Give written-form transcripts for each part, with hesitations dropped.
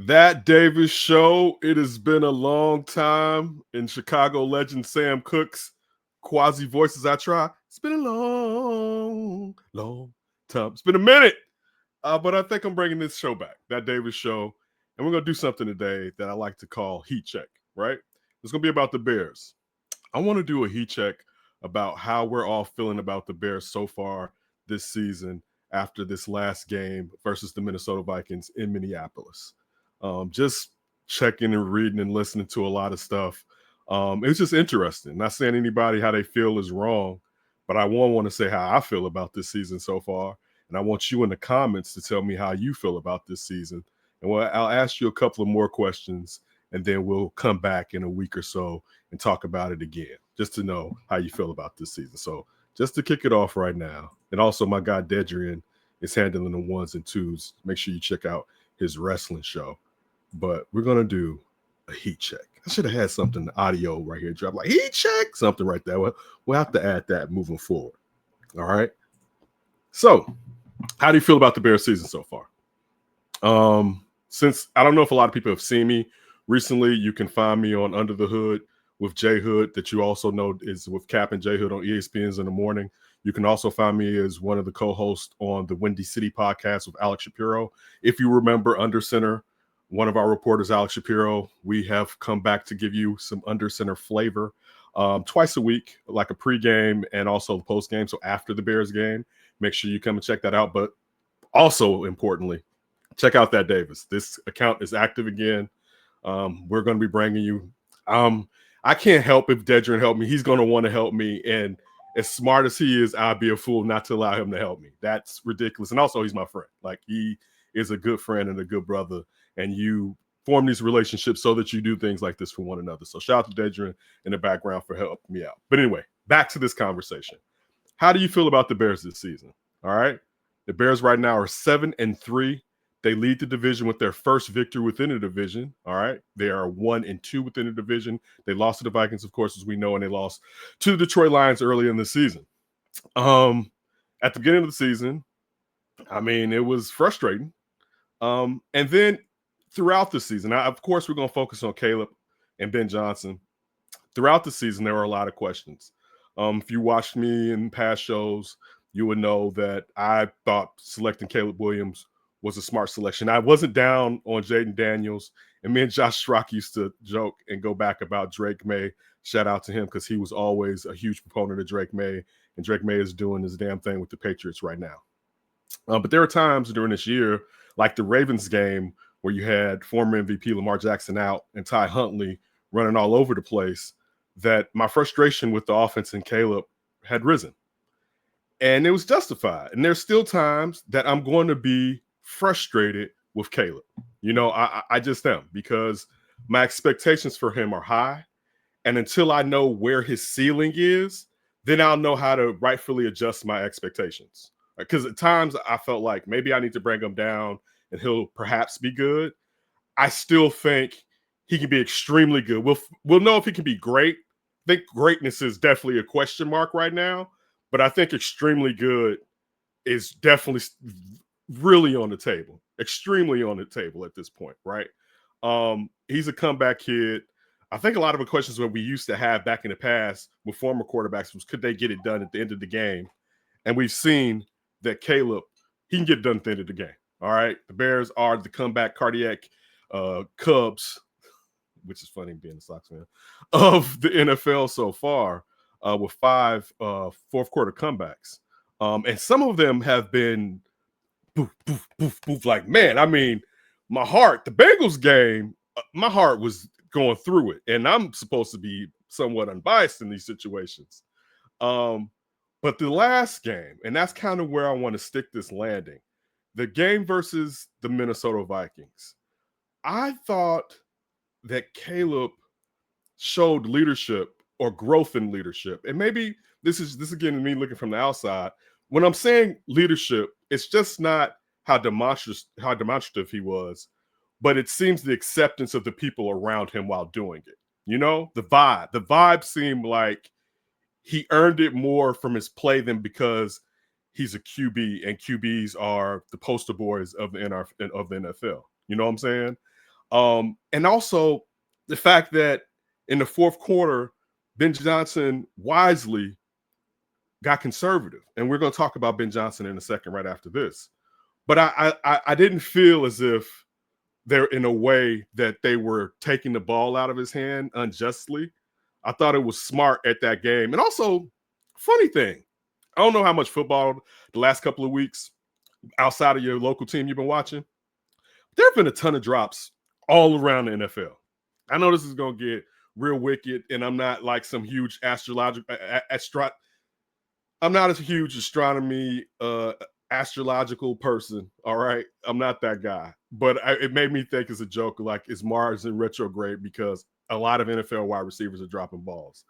That Davis Show. It has been a long time in Chicago legend Sam Cooke's quasi voices. I try. It's been a long time. It's been a minute, but I think I'm bringing this show back. That Davis Show, and we're gonna do something today that I like to call heat check. Right? It's gonna be about the Bears. I want to do a heat check about how we're all feeling about the Bears so far this season after this last game versus the Minnesota Vikings in Minneapolis. Just checking and reading and listening to a lot of stuff. It's just interesting. Not saying anybody how they feel is wrong, but I want to say how I feel about this season so far. And I want you in the comments to tell me how you feel about this season. And I'll ask you a couple of more questions, and then we'll come back in a week or so and talk about it again, just to know how you feel about this season. So just to kick it off right now, and also my guy Dedrian is handling the ones and twos. Make sure you check out his wrestling show. But we're gonna do a heat check. I should have had something audio right here, drop like heat check, something right there. We'll have to add that moving forward. All right. So, how do you feel about the Bears season so far? Since I don't know if a lot of people have seen me recently, you can find me on Under the Hood with Jay Hood, that you also know is with Cap and Jay Hood on ESPN's in the morning. You can also find me as one of the co-hosts on the Windy City podcast with Alex Shapiro. If you remember Under Center, one of our reporters, Alex Shapiro, we have come back to give you some Under Center flavor twice a week, like a pregame and also the postgame. So after the Bears game, make sure you come and check that out. But also importantly, check out that Davis. This account is active again. We're going to be bringing you. I can't help if Dedrian help me. He's going to want to help me. And as smart as he is, I'd be a fool not to allow him to help me. That's ridiculous. And also, he's my friend. Like, he is a good friend and a good brother. And you form these relationships so that you do things like this for one another. So shout out to Dedrian in the background for helping me out. But anyway, back to this conversation. How do you feel about the Bears this season? All right. The Bears right now are 7-3. They lead the division with their first victory within the division. All right. They are 1-2 within the division. They lost to the Vikings, of course, as we know, and they lost to the Detroit Lions early in the season. At the beginning of the season, I mean, it was frustrating. And then throughout the season, now, of course, we're going to focus on Caleb and Ben Johnson. Throughout the season, there were a lot of questions. If you watched me in past shows, you would know that I thought selecting Caleb Williams was a smart selection. I wasn't down on Jaden Daniels, and me and Josh Schrock used to joke and go back about Drake May. Shout out to him because he was always a huge proponent of Drake May, and Drake May is doing his damn thing with the Patriots right now. But there are times during this year, like the Ravens game, where you had former MVP Lamar Jackson out and Ty Huntley running all over the place, that my frustration with the offense and Caleb had risen. And it was justified. And there's still times that I'm going to be frustrated with Caleb. You know, I just am, because my expectations for him are high. And until I know where his ceiling is, then I'll know how to rightfully adjust my expectations. Because at times I felt like maybe I need to bring him down and he'll perhaps be good. I still think he can be extremely good. We'll know if he can be great. I think greatness is definitely a question mark right now, but I think extremely good is definitely really on the table, extremely on the table at this point, right? He's a comeback kid. I think a lot of the questions that we used to have back in the past with former quarterbacks was, could they get it done at the end of the game? And we've seen that Caleb, he can get it done at the end of the game. All right. The Bears are the comeback cardiac Cubs, which is funny being a Sox fan, of the NFL so far, with 5 fourth quarter comebacks. And some of them have been poof, poof, poof, poof. Like, man, I mean, my heart, the Bengals game, my heart was going through it. And I'm supposed to be somewhat unbiased in these situations. But the last game, and that's kind of where I want to stick this landing, the game versus the Minnesota Vikings. I thought that Caleb showed leadership or growth in leadership. And maybe this is again me looking from the outside. When I'm saying leadership, it's just not how demonstrative he was, but it seems the acceptance of the people around him while doing it. You know, the vibe seemed like he earned it more from his play than because he's a QB, and QBs are the poster boys of the NFL. You know what I'm saying? And also the fact that in the fourth quarter, Ben Johnson wisely got conservative. And we're going to talk about Ben Johnson in a second right after this. But I didn't feel as if they're in a way that they were taking the ball out of his hand unjustly. I thought it was smart at that game. And also, funny thing, I don't know how much football the last couple of weeks outside of your local team you've been watching. There have been a ton of drops all around the NFL. I know this is going to get real wicked, and I'm not like some huge I'm not a huge astrological person. All right, I'm not that guy. But it made me think as a joke, like, is Mars in retrograde because a lot of NFL wide receivers are dropping balls,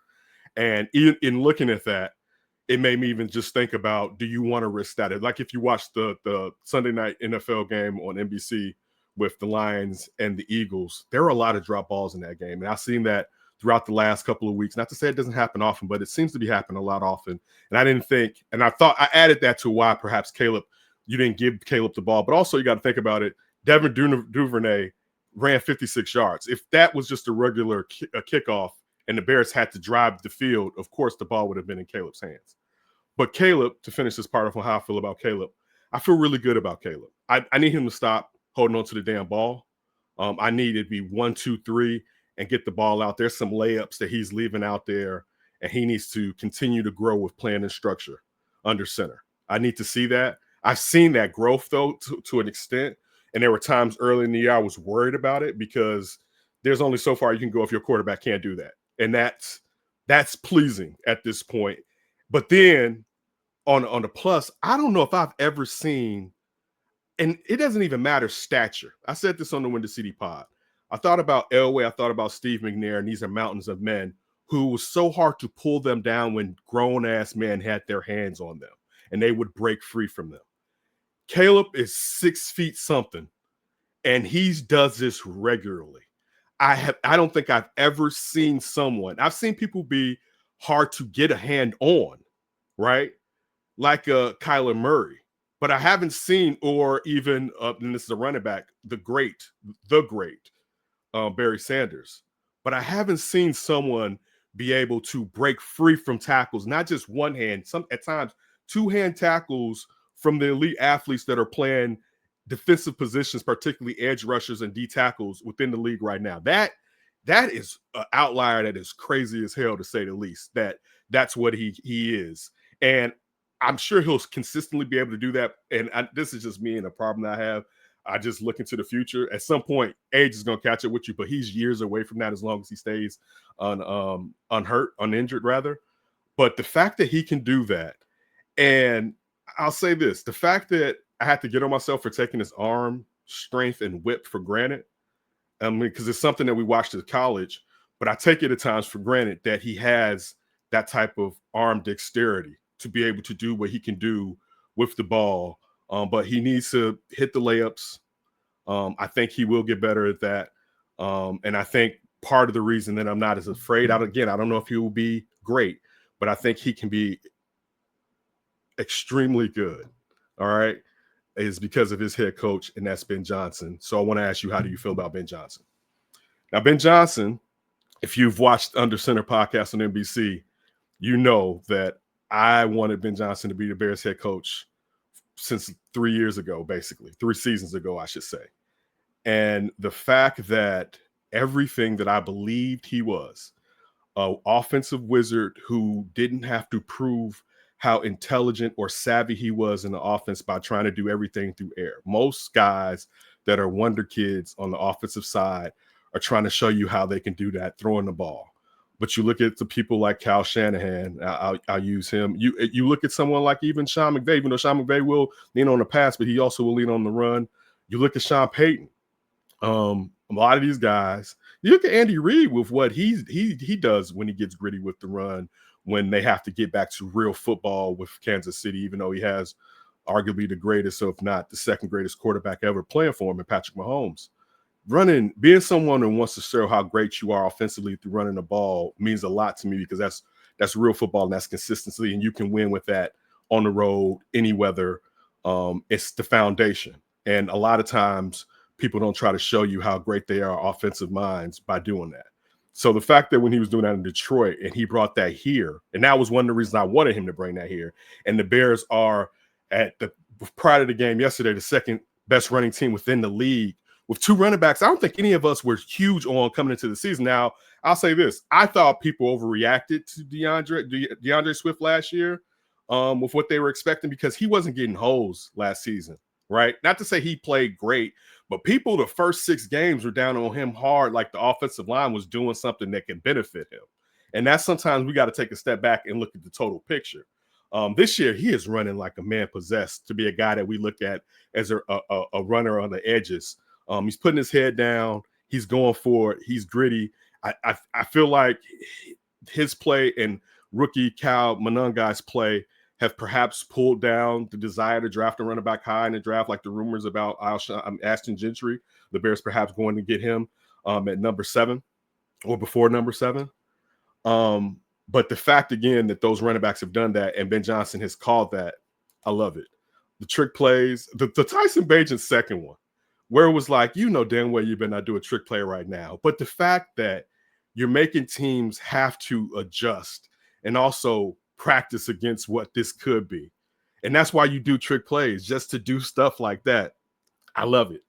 and in looking at that, it made me even just think about, do you want to risk that? Like if you watch the Sunday night NFL game on NBC with the Lions and the Eagles, there were a lot of drop balls in that game. And I've seen that throughout the last couple of weeks. Not to say it doesn't happen often, but it seems to be happening a lot often. And I didn't think, and I thought I added that to why perhaps you didn't give Caleb the ball. But also you got to think about it. Devin Duvernay ran 56 yards. If that was just a regular kickoff, and the Bears had to drive the field, of course, the ball would have been in Caleb's hands. But Caleb, to finish this part of how I feel about Caleb, I feel really good about Caleb. I need him to stop holding on to the damn ball. I need it to be 1, 2, 3 and get the ball out. There's some layups that he's leaving out there, and he needs to continue to grow with plan and structure under center. I need to see that. I've seen that growth, though, to an extent. And there were times early in the year I was worried about it because there's only so far you can go if your quarterback can't do that. And that's pleasing at this point. But then on the plus, I don't know if I've ever seen, and it doesn't even matter stature. I said this on the Windy City pod. I thought about Elway. I thought about Steve McNair, and these are mountains of men who was so hard to pull them down when grown-ass men had their hands on them, and they would break free from them. Caleb is 6 feet something, and he does this regularly. I don't think I've ever seen someone. I've seen people be hard to get a hand on, right? Like Kyler Murray. But I haven't seen, or even, and this is a running back, the great Barry Sanders. But I haven't seen someone be able to break free from tackles, not just one hand, at times 2-hand tackles from the elite athletes that are playing defensive positions, particularly edge rushers and D tackles within the league right now. That is an outlier that is crazy as hell, to say the least. That's what he is. And I'm sure he'll consistently be able to do that. And this is just me and a problem that I have. I just look into the future. At some point, age is going to catch up with you, but he's years away from that as long as he stays uninjured rather. But the fact that he can do that, and I'll say this, the fact that I had to get on myself for taking his arm strength and whip for granted, because it's something that we watched at college, but I take it at times for granted that he has that type of arm dexterity to be able to do what he can do with the ball. But he needs to hit the layups. I think he will get better at that. And I think part of the reason that I'm not as afraid, I don't know if he will be great, but I think he can be extremely good. All right. Is because of his head coach, and that's Ben Johnson. So I want to ask you, how do you feel about Ben Johnson? Now, Ben Johnson, if you've watched Under Center podcast on NBC, you know that I wanted Ben Johnson to be the Bears head coach since 3 years ago, basically 3 seasons ago, I should say. And the fact that everything that I believed he was, an offensive wizard who didn't have to prove how intelligent or savvy he was in the offense by trying to do everything through air. Most guys that are wonder kids on the offensive side are trying to show you how they can do that throwing the ball. But you look at the people like Kyle Shanahan, I'll use him. You look at someone like even Sean McVay, even though Sean McVay will lean on the pass, but he also will lean on the run. You look at Sean Payton. A lot of these guys, you look at Andy Reid with what he does when he gets gritty with the run, when they have to get back to real football with Kansas City, even though he has arguably the greatest, if not the second greatest quarterback ever playing for him in Patrick Mahomes. Being someone who wants to show how great you are offensively through running the ball means a lot to me, because that's real football and that's consistency, and you can win with that on the road, any weather. It's the foundation. And a lot of times people don't try to show you how great they are offensive minds by doing that. So the fact that when he was doing that in Detroit and he brought that here, and that was one of the reasons I wanted him to bring that here. And the Bears are at the prior to the game yesterday, the second best running team within the league with 2 running backs. I don't think any of us were huge on coming into the season. Now, I'll say this. I thought people overreacted to DeAndre Swift last year with what they were expecting because he wasn't getting holes last season, right? Not to say he played great, but people, the first 6 games were down on him hard, like the offensive line was doing something that can benefit him. And that's sometimes we got to take a step back and look at the total picture. This year, he is running like a man possessed to be a guy that we look at as a runner on the edges. He's putting his head down. He's going for it. He's gritty. I feel like his play and rookie Cal Monongai's play have perhaps pulled down the desire to draft a running back high in the draft, like the rumors about Ashton Gentry. The Bears perhaps going to get him at number 7 or before number 7. But the fact, again, that those running backs have done that and Ben Johnson has called that, I love it. The trick plays, the Tyson Bagent second one, where it was like, you know damn well you better not do a trick play right now. But the fact that you're making teams have to adjust and also practice against what this could be. And that's why you do trick plays, just to do stuff like that. I love it.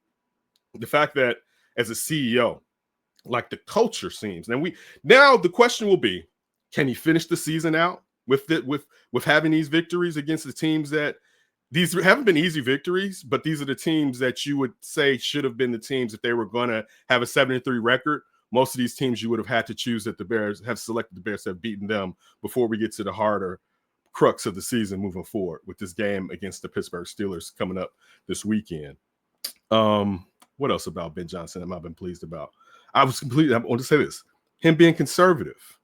The fact that as a CEO, like the culture seems, and now the question will be, can he finish the season out with having these victories against the teams that these haven't been easy victories, but these are the teams that you would say should have been the teams if they were going to have a 7-3 record. Most of these teams you would have had to choose that the Bears have selected the Bears have beaten them before we get to the harder crux of the season moving forward with this game against the Pittsburgh Steelers coming up this weekend. What else about Ben Johnson have I been pleased about? I want to say this, him being conservative.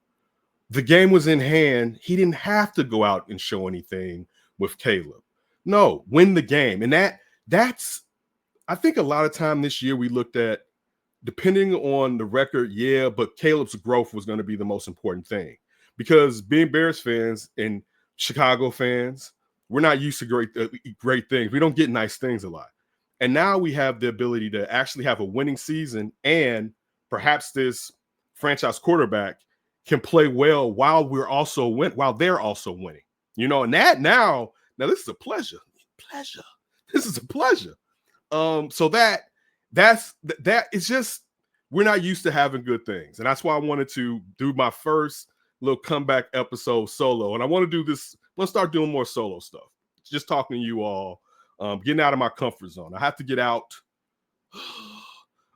The game was in hand. He didn't have to go out and show anything with Caleb. No, win the game. And that's I think a lot of time this year we looked at, depending on the record, yeah, but Caleb's growth was going to be the most important thing. Because being Bears fans and Chicago fans, we're not used to great things. We don't get nice things a lot. And now we have the ability to actually have a winning season, and perhaps this franchise quarterback can play well while they're also winning. You know, and that now this is a pleasure. This is a pleasure. So that's it's just, we're not used to having good things. And that's why I wanted to do my first little comeback episode solo. And I want to do this, let's start doing more solo stuff. Just talking to you all, getting out of my comfort zone. I have to get out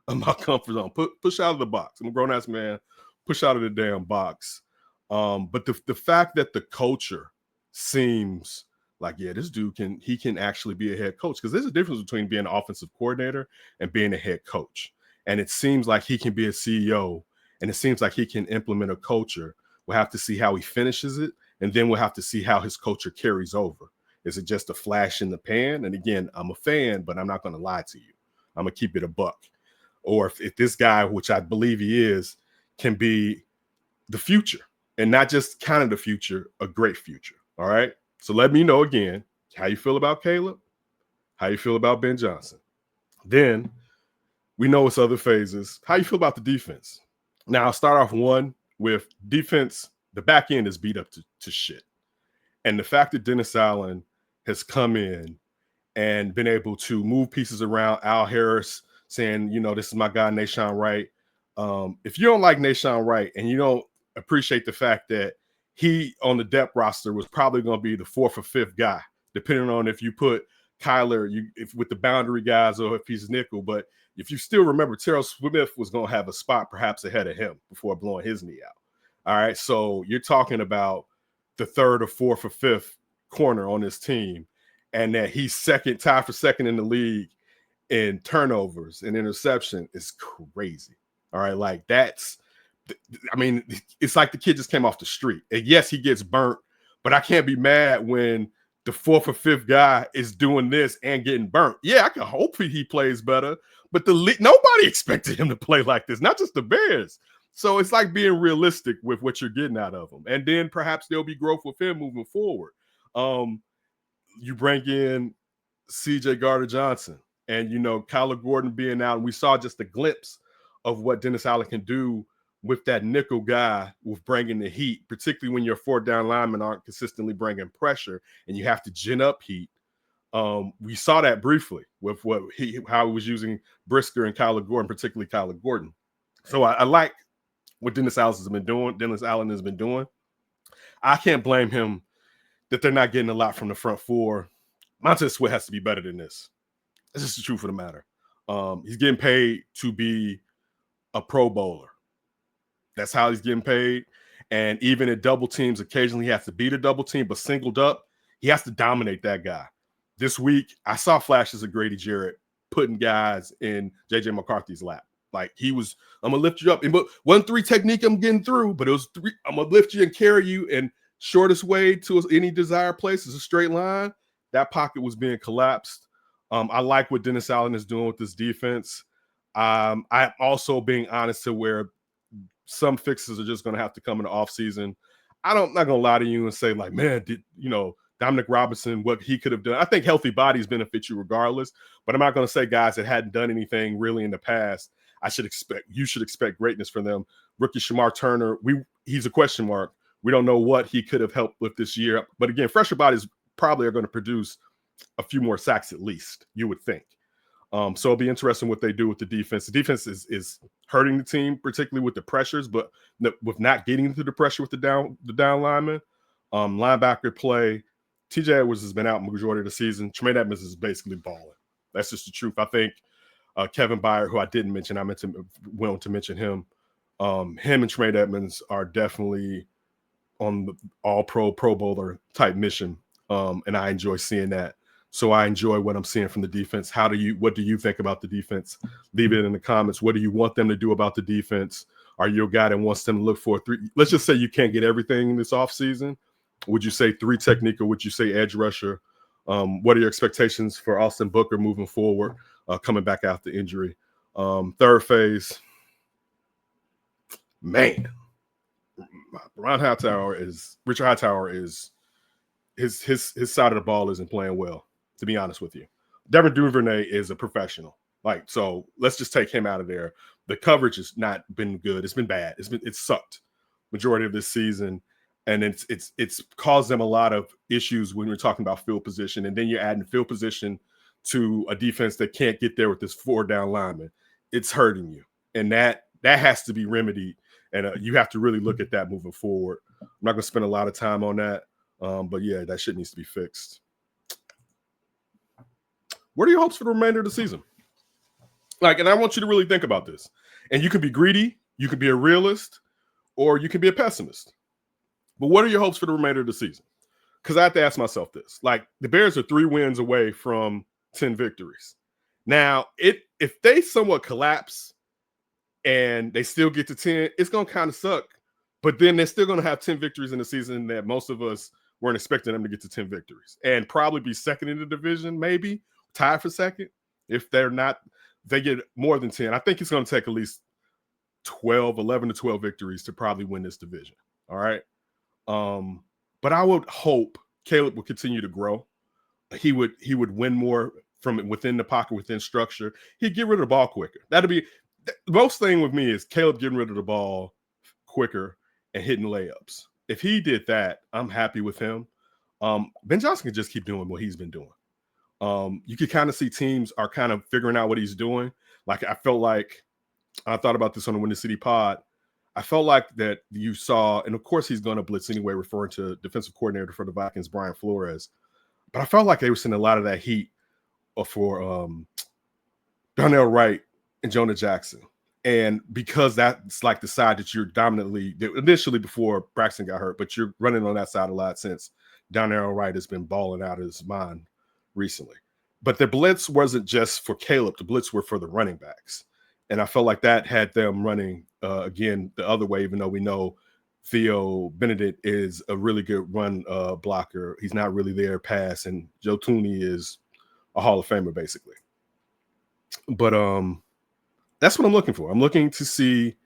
of my comfort zone, push out of the box. I'm a grown-ass man, push out of the damn box. But the fact that the culture seems like, yeah, this dude can actually be a head coach, because there's a difference between being an offensive coordinator and being a head coach. And it seems like he can be a CEO, and it seems like he can implement a culture. We'll have to see how he finishes it, and then we'll have to see how his culture carries over. Is it just a flash in the pan? And again, I'm a fan, but I'm not going to lie to you. I'm going to keep it a buck. Or if this guy, which I believe he is, can be the future, and not just kind of the future, a great future. All right. So let me know again how you feel about Caleb, how you feel about Ben Johnson. Then we know it's other phases. How you feel about the defense? Now, I'll start off with defense. The back end is beat up to shit. And the fact that Dennis Allen has come in and been able to move pieces around, Al Harris saying, you know, this is my guy, Nahshon Wright. If you don't like Nahshon Wright and you don't appreciate the fact that he on the depth roster was probably going to be the 4th or 5th guy, depending on if you put Kyler with the boundary guys or if he's nickel. But if you still remember, Terrell Smith was going to have a spot perhaps ahead of him before blowing his knee out. All right, so you're talking about the 3rd or 4th or 5th corner on this team, and that he's tied for second in the league in turnovers and interception is crazy. All right, like it's like the kid just came off the street. And yes, he gets burnt, but I can't be mad when the 4th or 5th guy is doing this and getting burnt. Yeah, I can hope he plays better, but nobody expected him to play like this, not just the Bears. So it's like being realistic with what you're getting out of him. And then perhaps there'll be growth with him moving forward. You bring in C.J. Gardner-Johnson. And, Kyler Gordon being out, and we saw just a glimpse of what Dennis Allen can do with that nickel guy with bringing the heat, particularly when your 4 down linemen aren't consistently bringing pressure and you have to gin up heat. We saw that briefly with how he was using Brisker and Kyler Gordon, particularly Kyler Gordon. So I like what Dennis Allen has been doing. I can't blame him that they're not getting a lot from the front 4. Montez Sweat has to be better than this. That's just the truth of the matter. He's getting paid to be a Pro Bowler. That's how he's getting paid. And even at double teams, occasionally he has to beat a double team, but singled up, he has to dominate that guy. This week, I saw flashes of Grady Jarrett putting guys in J.J. McCarthy's lap. Like he was, I'm going to lift you up. And 1-3 technique I'm getting through, but it was 3, I'm going to lift you and carry you. And shortest way to any desired place is a straight line. That pocket was being collapsed. I like what Dennis Allen is doing with this defense. I'm also being honest to where some fixes are just going to have to come in the offseason. I'm not going to lie to you and say, like, man, Dominic Robinson, what he could have done. I think healthy bodies benefit you regardless, but I'm not going to say guys that hadn't done anything really in the past. You should expect greatness from them. Rookie Shamar Turner, he's a question mark. We don't know what he could have helped with this year. But again, fresher bodies probably are going to produce a few more sacks at least, you would think. So it'll be interesting what they do with the defense. The defense is hurting the team, particularly with the pressures, but with not getting into the pressure with the down linemen. Linebacker play, TJ Edwards has been out majority of the season. Tremaine Edmonds is basically balling. That's just the truth. I think Kevin Byard, who I didn't mention, I wanted to mention him. Him and Tremaine Edmonds are definitely on the all-pro Pro Bowler type mission, and I enjoy seeing that. So I enjoy what I'm seeing from the defense. What do you think about the defense? Leave it in the comments. What do you want them to do about the defense? Are you a guy that wants them to look for 3? Let's just say you can't get everything in this offseason. Would you say 3 technique, or would you say edge rusher? What are your expectations for Austin Booker moving forward, coming back after injury? Third phase, man, Richard Hightower is his side of the ball isn't playing well, to be honest with you. Devin Duvernay is a professional. So let's just take him out of there. The coverage has not been good. It's been bad. It's sucked majority of this season. And it's caused them a lot of issues when we're talking about field position. And then you're adding field position to a defense that can't get there with this 4 down lineman. It's hurting you. And that has to be remedied. And you have to really look at that moving forward. I'm not going to spend a lot of time on that. But yeah, that shit needs to be fixed. What are your hopes for the remainder of the season? And I want you to really think about this. And you can be greedy, you can be a realist, or you can be a pessimist. But what are your hopes for the remainder of the season? Because I have to ask myself this. The Bears are 3 wins away from 10 victories. Now, if they somewhat collapse and they still get to 10, it's going to kind of suck. But then they're still going to have 10 victories in the season that most of us weren't expecting them to get to 10 victories. And probably be second in the division, maybe, tied for second. If they get more than 10. I think it's going to take at least 11 to 12 victories to probably win this division. All right. But I would hope Caleb would continue to grow. He would win more from within the pocket, within structure. He'd get rid of the ball quicker. That'd be the most thing with me is Caleb getting rid of the ball quicker and hitting layups. If he did that, I'm happy with him. Ben Johnson can just keep doing what he's been doing. You could kind of see teams are kind of figuring out what he's doing. I felt like I thought about this on the Windy City pod. I felt like that you saw, and of course he's going to blitz anyway, referring to defensive coordinator for the Vikings, Brian Flores. But I felt like they were sending a lot of that heat for Darnell Wright and Jonah Jackson. And because that's the side that you're dominantly, initially before Braxton got hurt, but you're running on that side a lot since Darnell Wright has been balling out of his mind recently. But the blitz wasn't just for Caleb. The blitz were for the running backs. And I felt like that had them running, again, the other way, even though we know Theo Benedict is a really good run blocker. He's not really there pass, and Joe Thuney is a Hall of Famer, basically. But that's what I'm looking for. I'm looking to see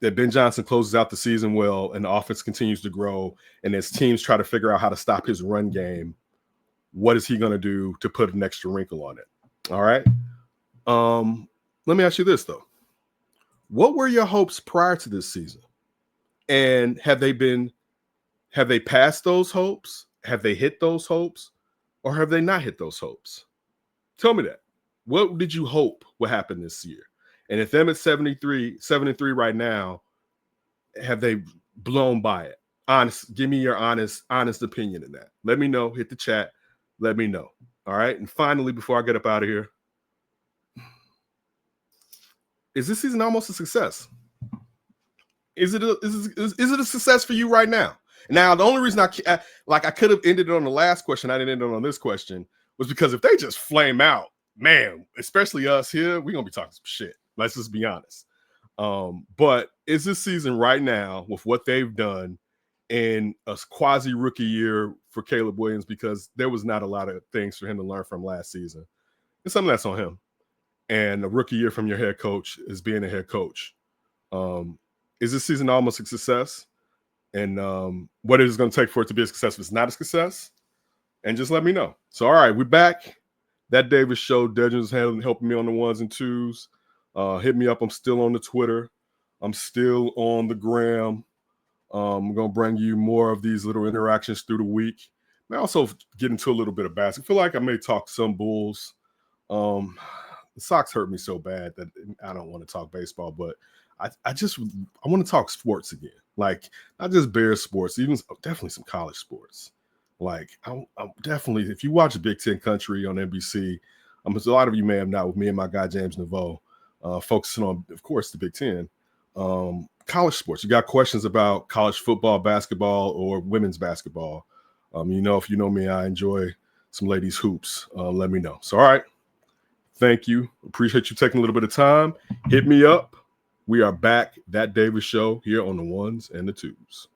that Ben Johnson closes out the season well and the offense continues to grow, and as teams try to figure out how to stop his run game, what is he going to do to put an extra wrinkle on it? All right. Let me ask you this though. What were your hopes prior to this season? And have they passed those hopes? Have they hit those hopes? Or have they not hit those hopes? Tell me that. What did you hope would happen this year? And if them at 7-3 right now, have they blown by it? Give me your honest opinion in that. Let me know. Hit the chat. Let me know. All right. And finally, before I get up out of here, is this season almost a success? Is it a success for you right now? Now, the only reason I could have ended it on the last question, I didn't end it on this question, was because if they just flame out, man, especially us here, we're gonna be talking some shit. Let's just be honest. But is this season right now with what they've done in a quasi rookie year for Caleb Williams, because there was not a lot of things for him to learn from last season, and some of that's on him. And a rookie year from your head coach is being a head coach. Is this season almost a success? And what it is going to take for it to be a success if it's not a success? And just let me know. So, all right, we're back. That Davis Show. Dejan's helping me on the ones and twos. Hit me up. I'm still on the Twitter. I'm still on the gram. I'm going to bring you more of these little interactions through the week. I also get into a little bit of basketball. I feel like I may talk some Bulls. The Sox hurt me so bad that I don't want to talk baseball, but I want to talk sports again. Like, not just Bears sports, even definitely some college sports. Like, I'm definitely, if you watch Big Ten Country on NBC, a lot of you may have not, with me and my guy James Naveau, focusing on, of course, the Big Ten. College sports. You got questions about college football, basketball, or women's basketball. If you know me, I enjoy some ladies' hoops. Let me know. So, all right. Thank you. Appreciate you taking a little bit of time. Hit me up. We are back. That Davis Show here on the ones and the twos.